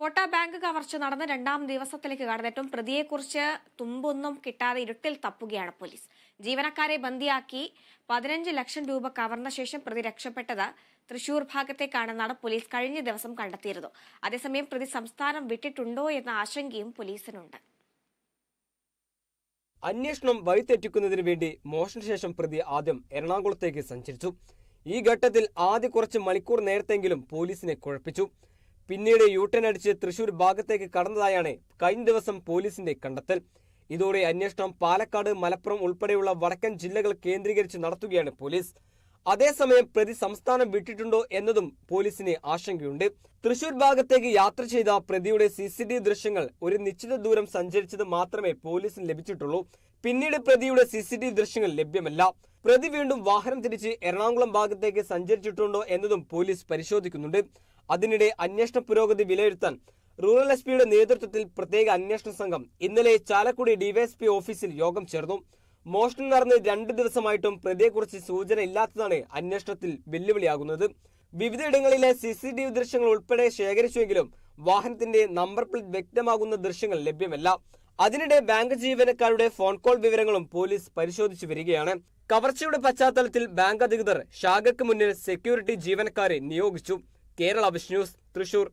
കോട്ട ബാങ്ക് കവർച്ച നടന്ന രണ്ടാം ദിവസത്തിലേക്ക് കടന്നിട്ടും പ്രതിയെക്കുറിച്ച് തുമ്പൊന്നും കിട്ടാതെ ഇരുട്ടിൽ തപ്പുകയാണ് പോലീസ്. ജീവനക്കാരെ ബന്ദിയാക്കി 15 ലക്ഷം രൂപ കവർന്ന ശേഷം പ്രതി രക്ഷപ്പെട്ടത് തൃശൂർ ഭാഗത്തേക്കാണെന്നാണ് പോലീസ് കഴിഞ്ഞ ദിവസം കണ്ടെത്തിയിരുന്നത്. അതേസമയം പ്രതി സംസ്ഥാനം വിട്ടിട്ടുണ്ടോ എന്ന ആശങ്കയും പോലീസിനുണ്ട്. അന്വേഷണം വഴിതെറ്റിക്കുന്നതിന് വേണ്ടി മോഷണശേഷം പ്രതി ആദ്യം എറണാകുളത്തേക്ക് സഞ്ചരിച്ചു. ഈ ഘട്ടത്തിൽ ആദ്യ കുറച്ച് മണിക്കൂർ നേരത്തെങ്കിലും പോലീസിനെ കുഴപ്പിച്ചു. പിന്നീട് യൂട്ടേൺ അടിച്ച് തൃശൂർ ഭാഗത്തേക്ക് കടന്നതായാണ് കഴിഞ്ഞ ദിവസം പോലീസിന്റെ കണ്ടെത്തൽ. ഇതോടെ അന്വേഷണം പാലക്കാട്, മലപ്പുറം ഉൾപ്പെടെയുള്ള വടക്കൻ ജില്ലകൾ കേന്ദ്രീകരിച്ച് നടത്തുകയാണ് പോലീസ്. അതേസമയം പ്രതി സംസ്ഥാനം വിട്ടിട്ടുണ്ടോ എന്നതും പോലീസിന് ആശങ്കയുണ്ട്. തൃശൂർ ഭാഗത്തേക്ക് യാത്ര ചെയ്ത പ്രതിയുടെ CCTV ദൃശ്യങ്ങൾ ഒരു നിശ്ചിത ദൂരം സഞ്ചരിച്ചത് മാത്രമേ പോലീസിന് ലഭിച്ചിട്ടുള്ളൂ. പിന്നീട് പ്രതിയുടെ CCTV ദൃശ്യങ്ങൾ ലഭ്യമല്ല. പ്രതി വീണ്ടും വാഹനം തിരിച്ച് എറണാകുളം ഭാഗത്തേക്ക് സഞ്ചരിച്ചിട്ടുണ്ടോ എന്നതും പോലീസ് പരിശോധിക്കുന്നുണ്ട്. അതിനിടെ അന്വേഷണ പുരോഗതി വിലയിരുത്താൻ റൂറൽ SP-യുടെ നേതൃത്വത്തിൽ പ്രത്യേക അന്വേഷണ സംഘം ഇന്നലെ ചാലക്കുടി DYSP ഓഫീസിൽ യോഗം ചേർന്നു. മോഷണം നടന്ന് 2 ദിവസമായിട്ടും പ്രതിയെക്കുറിച്ച് സൂചന ഇല്ലാത്തതാണ് അന്വേഷണത്തിൽ വെല്ലുവിളിയാകുന്നത്. വിവിധയിടങ്ങളിലെ CCTV ദൃശ്യങ്ങൾ ഉൾപ്പെടെ ശേഖരിച്ചുവെങ്കിലും വാഹനത്തിന്റെ നമ്പർ പ്ലേറ്റ് വ്യക്തമാകുന്ന ദൃശ്യങ്ങൾ ലഭ്യമല്ല. അതിനിടെ ബാങ്ക് ജീവനക്കാരുടെ ഫോൺ കോൾ വിവരങ്ങളും പോലീസ് പരിശോധിച്ചു വരികയാണ്. കവർച്ചയുടെ പശ്ചാത്തലത്തിൽ ബാങ്ക് അധികൃതർ ശാഖയ്ക്ക് മുന്നിൽ സെക്യൂരിറ്റി ജീവനക്കാരെ നിയോഗിച്ചു. Kerala vision news, Thrissur.